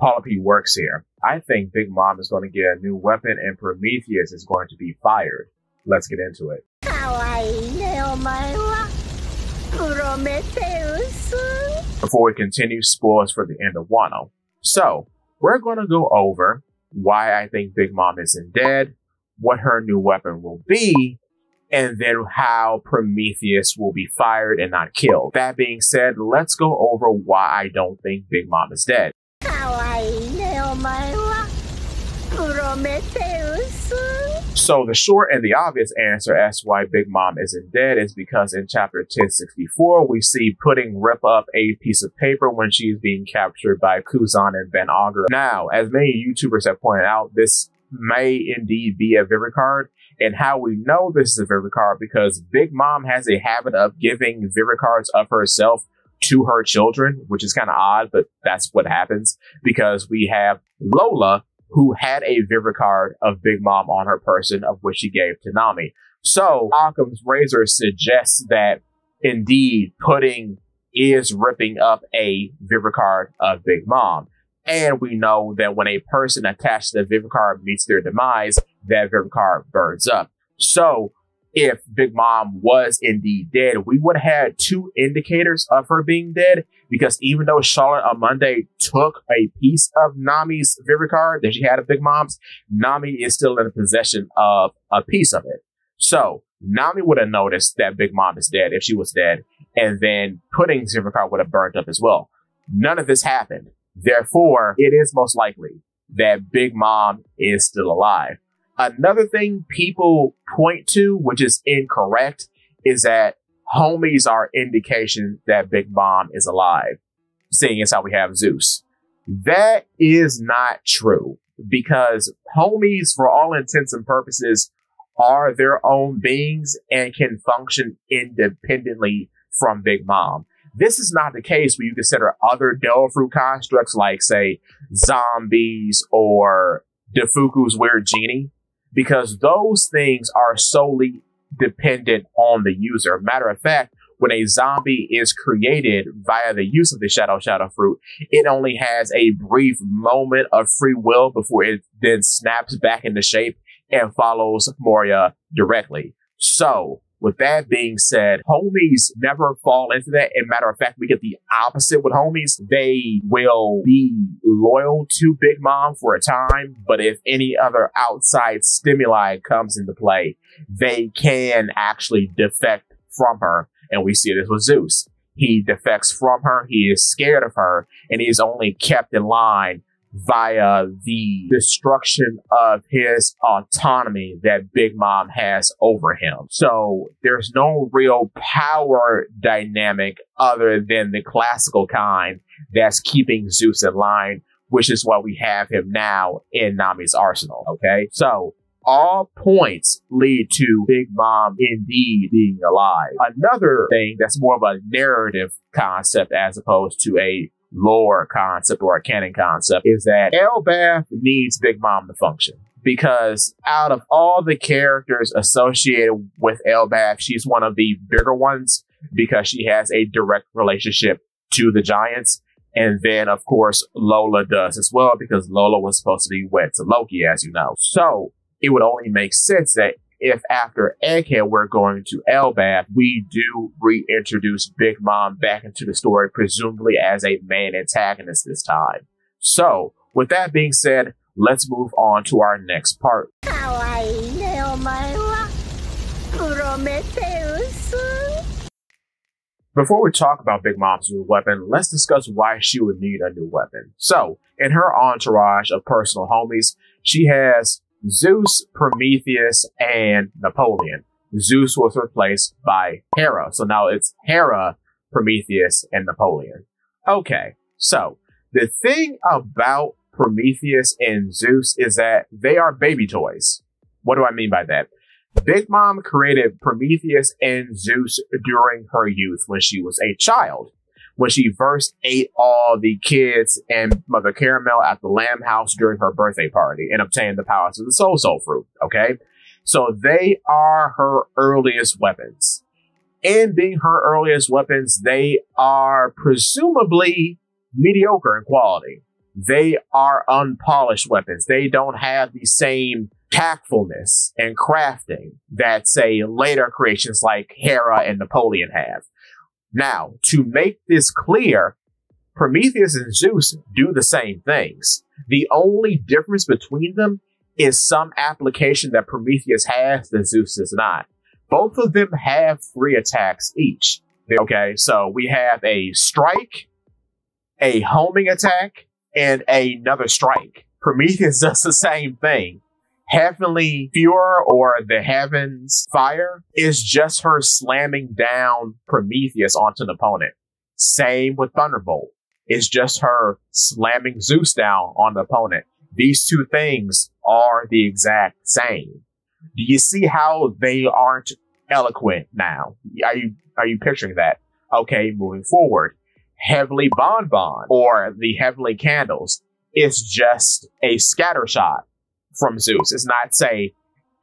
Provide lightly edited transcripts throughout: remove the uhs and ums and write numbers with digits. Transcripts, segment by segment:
Polipede works here. I think Big Mom is going to get a new weapon and Prometheus is going to be fired. Let's get into it. Prometheus. Before we continue, spoilers for the end of Wano. So, we're going to go over why I think Big Mom isn't dead, what her new weapon will be, and then how Prometheus will be fired and not killed. That being said, let's go over why I don't think Big Mom is dead. So the short and the obvious answer as to why Big Mom isn't dead is because in chapter 1064, we see Pudding rip up a piece of paper when she's being captured by Kuzan and Van Augur. Now, as many YouTubers have pointed out, this may indeed be a Vivid card. And how we know this is a Vivid card because Big Mom has a habit of giving Vivid cards of herself to her children, which is kind of odd, but that's what happens because we have Lola, who had a Vivid card of Big Mom on her person, of which she gave to Nami. So Occam's razor suggests that indeed Pudding is ripping up a Vivid card of Big Mom. And we know that when a person attached to the Vivid card meets their demise, that Vivid card burns up. So if Big Mom was indeed dead, we would have had two indicators of her being dead, because even though Charlotte on Monday took a piece of Nami's Vivid card that she had of Big Mom's, Nami is still in possession of a piece of it. So Nami would have noticed that Big Mom is dead if she was dead, and then Pudding's Vivid card would have burned up as well. None of this happened. Therefore, it is most likely that Big Mom is still alive. Another thing people point to, which is incorrect, is that homies are indication that Big Mom is alive, seeing as how we have Zeus. That is not true, because homies, for all intents and purposes, are their own beings and can function independently from Big Mom. This is not the case when you consider other Devil Fruit constructs like, say, zombies or Defuku's Weird Genie, because those things are solely dependent on the user. Matter of fact, when a zombie is created via the use of the Shadow Fruit, it only has a brief moment of free will before it then snaps back into shape and follows Moria directly. So, with that being said, homies never fall into that. And matter of fact, we get the opposite with homies. They will be loyal to Big Mom for a time, but if any other outside stimuli comes into play, they can actually defect from her. And we see this with Zeus. He defects from her, he is scared of her, and he is only kept in line via the destruction of his autonomy that Big Mom has over him. So there's no real power dynamic other than the classical kind that's keeping Zeus in line, which is why we have him now in Nami's arsenal. Okay, so all points lead to Big Mom indeed being alive. Another thing that's more of a narrative concept as opposed to a lore concept or a canon concept is that Elbaf needs Big Mom to function. Because out of all the characters associated with Elbaf, she's one of the bigger ones because she has a direct relationship to the giants. And then, of course, Lola does as well because Lola was supposed to be wed to Loki, as you know. So it would only make sense that if after Egghead we're going to Elbaf, we do reintroduce Big Mom back into the story, presumably as a main antagonist this time. So, with that being said, let's move on to our next part. Before we talk about Big Mom's new weapon, let's discuss why she would need a new weapon. So, in her entourage of personal homies, she has Zeus, Prometheus, and Napoleon. Zeus was replaced by Hera. So now it's Hera, Prometheus, and Napoleon. Okay, so the thing about Prometheus and Zeus is that they are baby toys. What do I mean by that? Big Mom created Prometheus and Zeus during her youth when she was a child, when she first ate all the kids and Mother Caramel at the Lamb House during her birthday party and obtained the powers of the Soul Fruit, okay? So they are her earliest weapons. And being her earliest weapons, they are presumably mediocre in quality. They are unpolished weapons. They don't have the same tactfulness and crafting that, say, later creations like Hera and Napoleon have. Now, to make this clear, Prometheus and Zeus do the same things. The only difference between them is some application that Prometheus has that Zeus does not. Both of them have 3 attacks each. Okay, so we have a strike, a homing attack, and another strike. Prometheus does the same thing. Heavenly Furor, or the Heavens Fire, is just her slamming down Prometheus onto an opponent. Same with Thunderbolt. It's just her slamming Zeus down on the opponent. These 2 things are the exact same. Do you see how they aren't eloquent now? Are you picturing that? Okay, moving forward. Heavenly Bonbon, or the Heavenly Candles, is just a scatter shot from Zeus. It's not, say,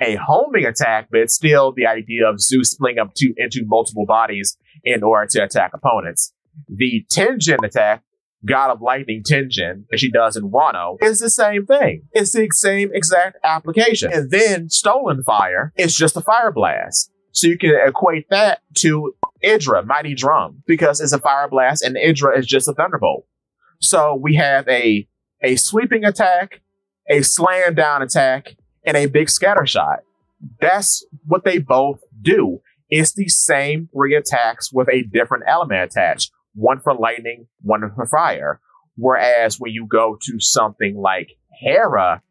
a homing attack, but it's still the idea of Zeus splitting up into multiple bodies in order to attack opponents. The Tenjin attack, God of Lightning Tenjin, that she does in Wano, is the same thing. It's the same exact application. And then Stolen Fire is just a fire blast. So you can equate that to Idra, Mighty Drum, because it's a fire blast and Idra is just a thunderbolt. So we have a sweeping attack, a slam down attack, and a big scatter shot. That's what they both do. It's the same 3 attacks with a different element attached. One for lightning, one for fire. Whereas when you go to something like Hera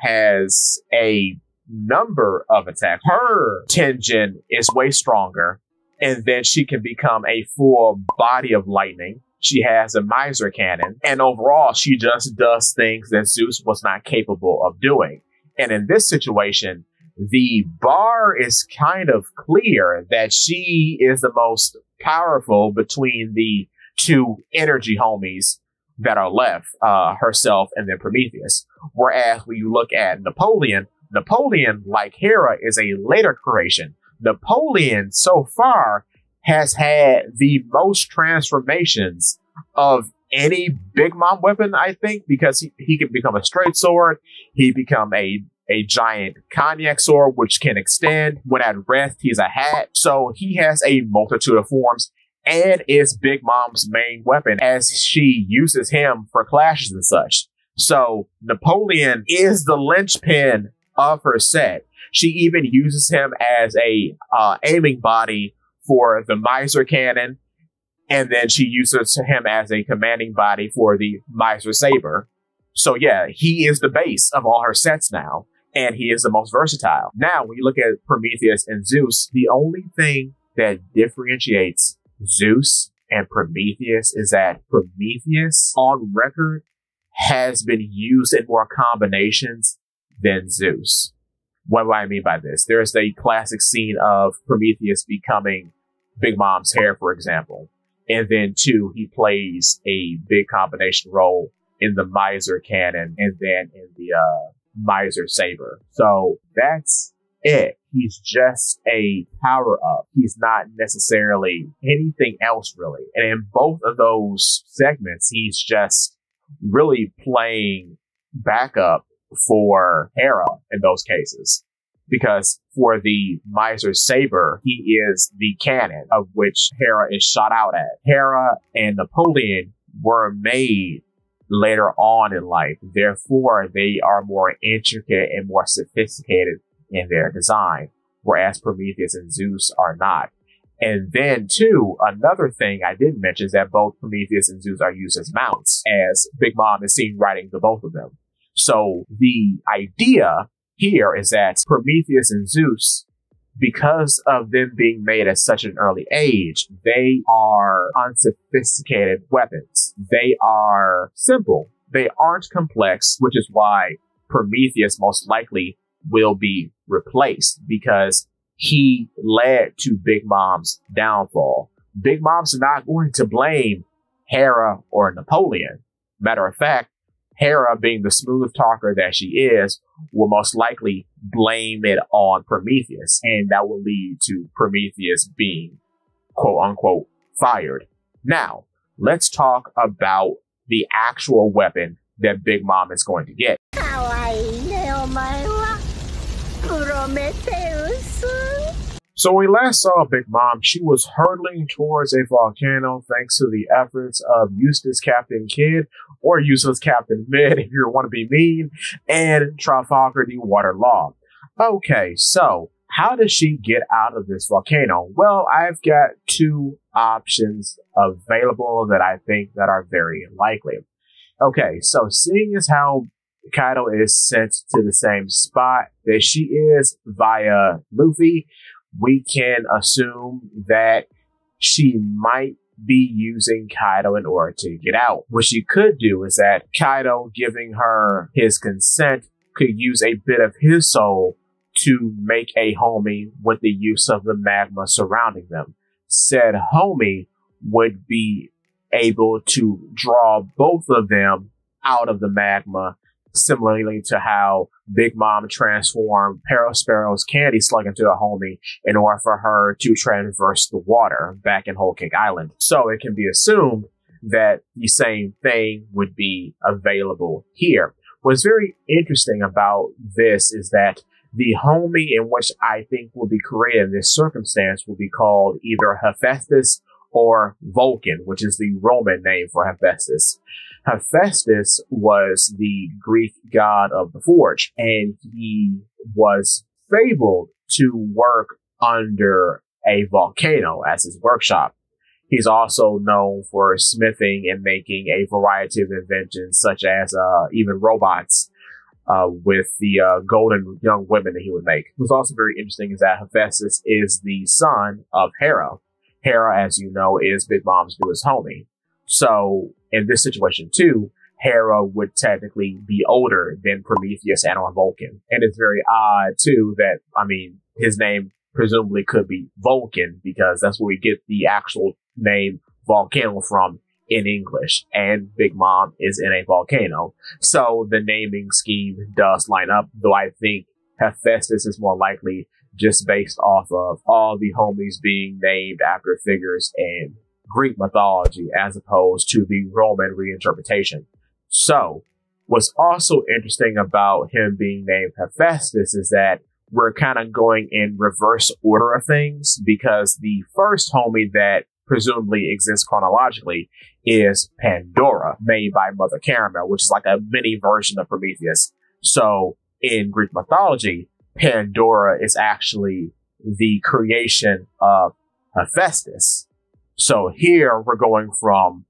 has a number of attacks. Her Tenjin is way stronger, and then she can become a full body of lightning. She has a miser cannon, and overall, she just does things that Zeus was not capable of doing. And in this situation, the bar is kind of clear that she is the most powerful between the 2 energy homies that are left, herself and then Prometheus. Whereas when you look at Napoleon, like Hera, is a later creation. Napoleon, so far, has had the most transformations of any Big Mom weapon, I think, because he can become a straight sword, he become a giant cognac sword, which can extend. When at rest, he's a hat. So he has a multitude of forms and is Big Mom's main weapon as she uses him for clashes and such. So Napoleon is the linchpin of her set. She even uses him as a aiming body for the miser cannon, and then she uses him as a commanding body for the miser saber. So yeah, he is the base of all her sets now, and he is the most versatile. Now, when you look at Prometheus and Zeus, the only thing that differentiates Zeus and Prometheus is that Prometheus, on record, has been used in more combinations than Zeus. What do I mean by this? There's a classic scene of Prometheus becoming Big Mom's hair, for example. And then, 2, he plays a big combination role in the miser cannon and then in the miser saber. So that's it. He's just a power-up. He's not necessarily anything else, really. And in both of those segments, he's just really playing backup for Hera in those cases. Because for the miser saber, he is the cannon of which Hera is shot out at. Hera and Napoleon were made later on in life. Therefore, they are more intricate and more sophisticated in their design, whereas Prometheus and Zeus are not. And then, too, another thing I didn't mention is that both Prometheus and Zeus are used as mounts, as Big Mom is seen riding the both of them. So the idea here is that Prometheus and Zeus, because of them being made at such an early age, they are unsophisticated weapons. They are simple. They aren't complex, which is why Prometheus most likely will be replaced, because he led to Big Mom's downfall. Big Mom's not going to blame Hera or Napoleon. Matter of fact, Hera, being the smooth talker that she is, will most likely blame it on Prometheus, and that will lead to Prometheus being, quote unquote, fired. Now, let's talk about the actual weapon that Big Mom is going to get. Prometheus. So when we last saw Big Mom, she was hurtling towards a volcano thanks to the efforts of Eustace Captain Kidd, or Eustace Captain Mid if you want to be mean, and Trafalgar the Water Law. Okay, so how does she get out of this volcano? Well, I've got two options available that I think that are very likely. Okay, so seeing as how Kaido is sent to the same spot that she is via Luffy, we can assume that she might be using Kaido in order to get out. What she could do is that Kaido, giving her his consent, could use a bit of his soul to make a homie with the use of the magma surrounding them. Said homie would be able to draw both of them out of the magma, similarly to how Big Mom transformed Parasparrow's Candy Slug into a homie in order for her to traverse the water back in Whole Cake Island. So it can be assumed that the same thing would be available here. What's very interesting about this is that the homie in which I think will be created in this circumstance will be called either Hephaestus or Vulcan, which is the Roman name for Hephaestus. Hephaestus was the Greek god of the forge, and he was fabled to work under a volcano as his workshop. He's also known for smithing and making a variety of inventions, such as even robots, with the golden young women that he would make. What's also very interesting is that Hephaestus is the son of Hera. Hera, as you know, is Big Mom's newest homie. So in this situation too, Hera would technically be older than Prometheus and or Vulcan. And it's very odd too that, his name presumably could be Vulcan because that's where we get the actual name volcano from in English. And Big Mom is in a volcano. So the naming scheme does line up, though I think Hephaestus is more likely just based off of all the homies being named after figures in Greek mythology as opposed to the Roman reinterpretation. So what's also interesting about him being named Hephaestus is that we're kind of going in reverse order of things, because the first homie that presumably exists chronologically is Pandora, made by Mother Caramel, which is like a mini version of Prometheus. So in Greek mythology, Pandora is actually the creation of Hephaestus. So here we're going from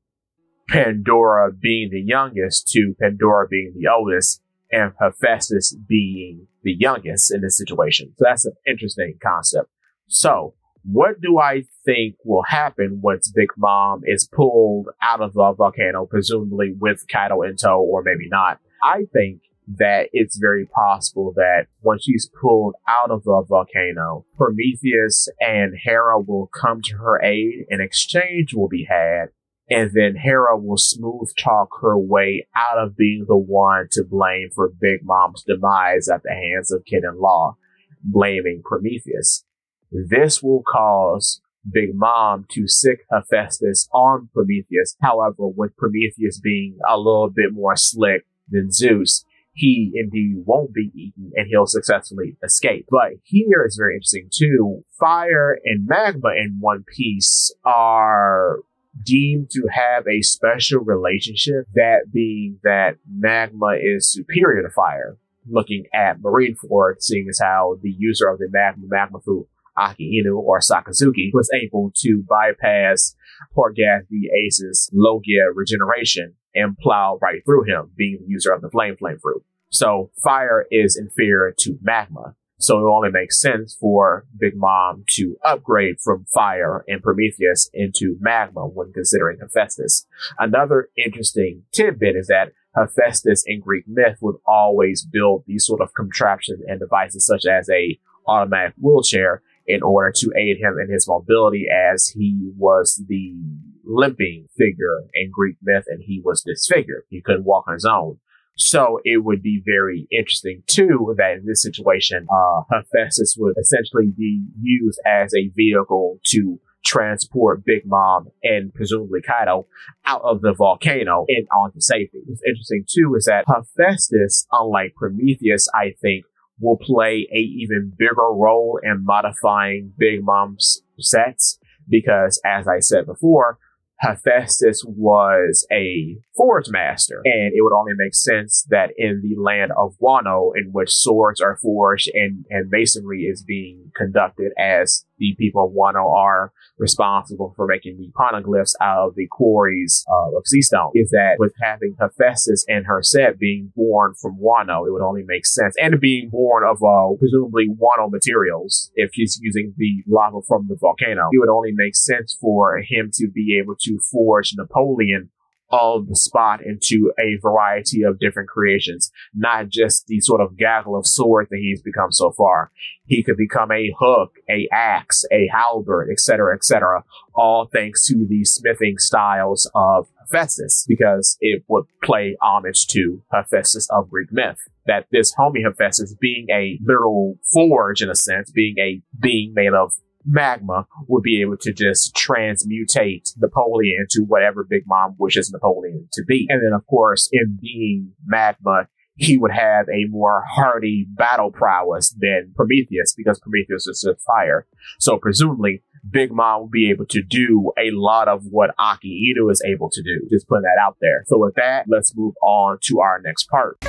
Pandora being the youngest to Pandora being the oldest, and Hephaestus being the youngest in this situation. So that's an interesting concept. So what do I think will happen once Big Mom is pulled out of the volcano, presumably with Kaido in tow, or maybe not? I think that it's very possible that once she's pulled out of the volcano, Prometheus and Hera will come to her aid, an exchange will be had, and then Hera will smooth talk her way out of being the one to blame for Big Mom's demise at the hands of Kid and Law, blaming Prometheus. This will cause Big Mom to sick Hephaestus on Prometheus. However, with Prometheus being a little bit more slick than Zeus, he indeed won't be eaten and he'll successfully escape. But here is very interesting too. Fire and magma in One Piece are deemed to have a special relationship, that being that magma is superior to fire. Looking at Marineford, seeing as how the user of the magma fruit, Aki Inu or Sakazuki, was able to bypass Portgas the Ace's Logia regeneration and plow right through him, being the user of the flame fruit. So fire is inferior to magma. So it only makes sense for Big Mom to upgrade from fire and Prometheus into magma when considering Hephaestus. Another interesting tidbit is that Hephaestus in Greek myth would always build these sort of contraptions and devices such as a automatic wheelchair in order to aid him in his mobility, as he was the limping figure in Greek myth and he was disfigured. He couldn't walk on his own. So it would be very interesting too that in this situation, Hephaestus would essentially be used as a vehicle to transport Big Mom and presumably Kaito out of the volcano and onto safety. What's interesting too is that Hephaestus, unlike Prometheus, I think, will play a even bigger role in modifying Big Mom's sets because, as I said before, Hephaestus was a forge master, and it would only make sense that in the land of Wano, in which swords are forged and masonry is being conducted, as the people of Wano are responsible for making the poneglyphs out of the quarries of sea stone, is that with having Hephaestus and her set being born from Wano, it would only make sense, and being born of presumably Wano materials, if she's using the lava from the volcano, it would only make sense for him to be able to forge Napoleon on the spot into a variety of different creations, not just the sort of gaggle of swords that he's become so far. He could become a hook, a axe, a halberd, etc., all thanks to the smithing styles of Hephaestus, because it would play homage to Hephaestus of Greek myth. That this homie Hephaestus, being a literal forge in a sense, being a being made of magma, would be able to just transmutate Napoleon into whatever Big Mom wishes Napoleon to be. And then, of course, in being magma, he would have a more hardy battle prowess than Prometheus, because Prometheus is just fire. So presumably, Big Mom will be able to do a lot of what Aki Inu is able to do. Just putting that out there. So with that, let's move on to our next part.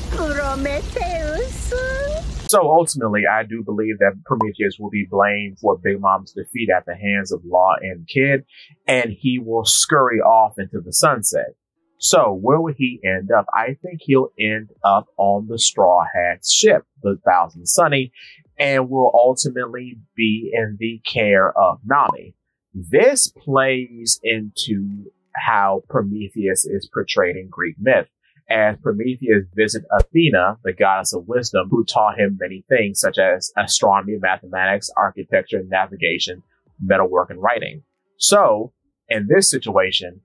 Prometheus. So ultimately, I do believe that Prometheus will be blamed for Big Mom's defeat at the hands of Law and Kid, and he will scurry off into the sunset. So where will he end up? I think he'll end up on the Straw Hat's ship, the Thousand Sunny, and will ultimately be in the care of Nami. This plays into how Prometheus is portrayed in Greek myth, as Prometheus visits Athena, the goddess of wisdom, who taught him many things such as astronomy, mathematics, architecture, navigation, metalwork, and writing. So, in this situation,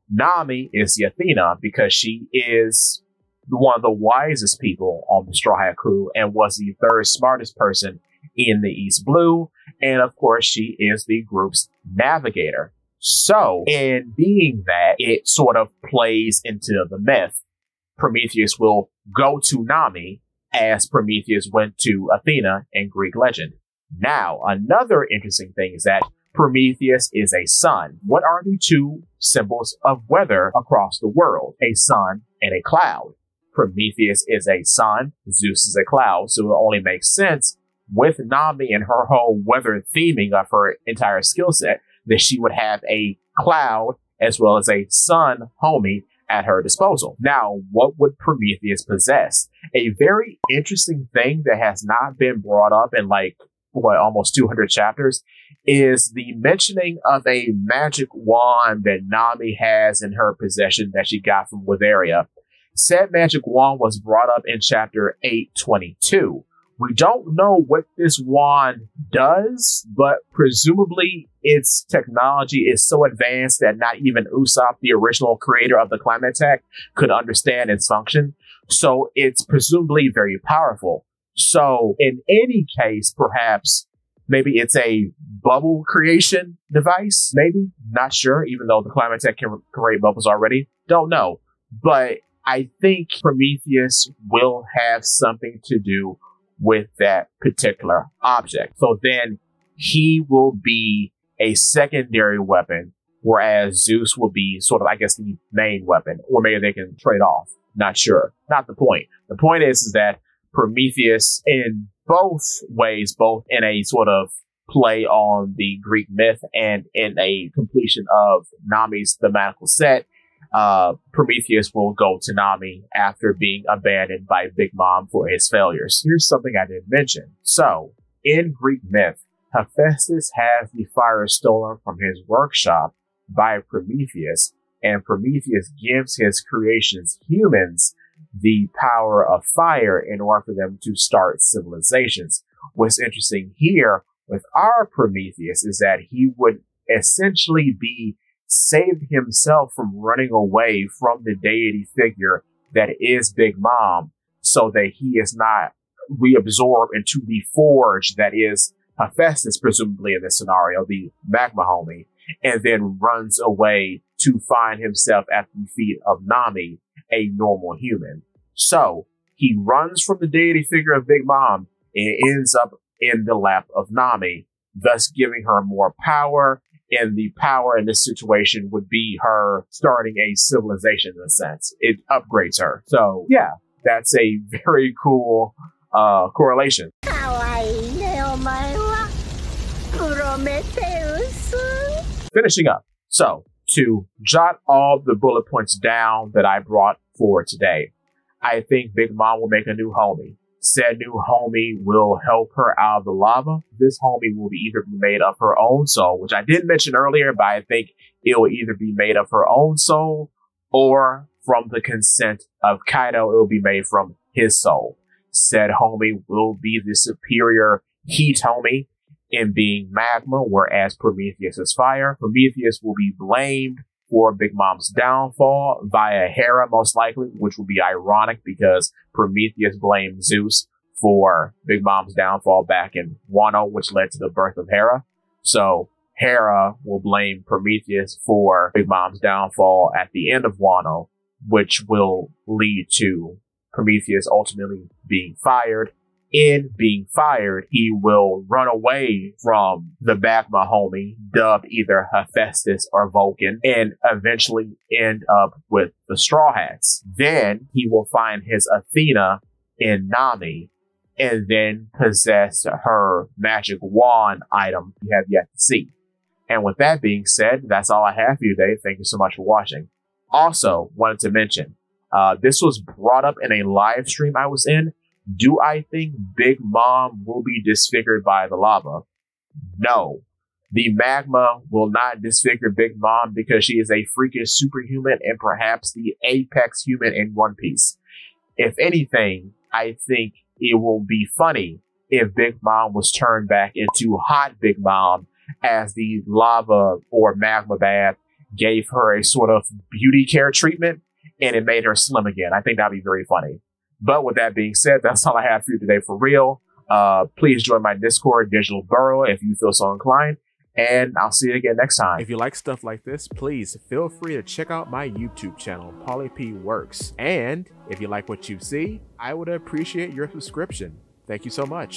Nami is the Athena because she is one of the wisest people on the Straw Hat crew and was the third smartest person in the East Blue. And of course, she is the group's navigator. So, in being that, it sort of plays into the myth. Prometheus will go to Nami as Prometheus went to Athena in Greek legend. Now, another interesting thing is that Prometheus is a sun. What are the two symbols of weather across the world? A sun and a cloud. Prometheus is a sun, Zeus is a cloud, so it only makes sense with Nami and her whole weather theming of her entire skill set that she would have a cloud as well as a sun homie at her disposal. Now, what would Prometheus possess? A very interesting thing that has not been brought up in almost 200 chapters is the mentioning of a magic wand that Nami has in her possession that she got from Witheria. Said magic wand was brought up in chapter 822. We don't know what this wand does, but presumably its technology is so advanced that not even Usopp, the original creator of the climate attack, could understand its function. So it's presumably very powerful. So in any case, perhaps maybe it's a bubble creation device, maybe, not sure, even though the climate attack can create bubbles already. Don't know. But I think Prometheus will have something to do with that particular object. So then he will be a secondary weapon, whereas Zeus will be sort of, I guess, the main weapon, or maybe they can trade off. Not sure. Not the point. The point is that Prometheus, in both ways, both in a sort of play on the Greek myth and in a completion of Nami's thematical set, Prometheus will go to Nami after being abandoned by Big Mom for his failures. Here's something I didn't mention. So, in Greek myth, Hephaestus has the fire stolen from his workshop by Prometheus, and Prometheus gives his creations, humans, the power of fire in order for them to start civilizations. What's interesting here with our Prometheus is that he would essentially be saved himself from running away from the deity figure that is Big Mom, so that he is not reabsorbed into the forge that is Hephaestus, presumably in this scenario, the magma homie, and then runs away to find himself at the feet of Nami, a normal human. So he runs from the deity figure of Big Mom and ends up in the lap of Nami, thus giving her more power. And the power in this situation would be her starting a civilization in a sense. It upgrades her. So yeah, that's a very cool correlation. Prometheus. Finishing up. So to jot all the bullet points down that I brought for today, I think Big Mom will make a new homie. Said new homie will help her out of the lava. This homie will be either be made of her own soul, which I did mention earlier, but I think it will either be made of her own soul or from the consent of Kaido, it will be made from his soul. Said homie will be the superior heat homie in being magma, whereas Prometheus is fire. Prometheus will be blamed for Big Mom's downfall via Hera, most likely, which will be ironic because Prometheus blamed Zeus for Big Mom's downfall back in Wano, which led to the birth of Hera. So Hera will blame Prometheus for Big Mom's downfall at the end of Wano, which will lead to Prometheus ultimately being fired. In being fired, he will run away from the magma homie, dubbed either Hephaestus or Vulcan, and eventually end up with the Straw Hats. Then he will find his Athena in Nami, and then possess her magic wand item we have yet to see. And with that being said, that's all I have for you today. Thank you so much for watching. Also, wanted to mention, this was brought up in a live stream I was in. Do I think Big Mom will be disfigured by the lava? No. The magma will not disfigure Big Mom because she is a freakish superhuman and perhaps the apex human in One Piece. If anything, I think it will be funny if Big Mom was turned back into Hot Big Mom as the lava or magma bath gave her a sort of beauty care treatment and it made her slim again. I think that'd be very funny. But with that being said, that's all I have for you today for real. Please join my Discord, Digital Burrow, if you feel so inclined. And I'll see you again next time. If you like stuff like this, please feel free to check out my YouTube channel, Polipede Works. And if you like what you see, I would appreciate your subscription. Thank you so much.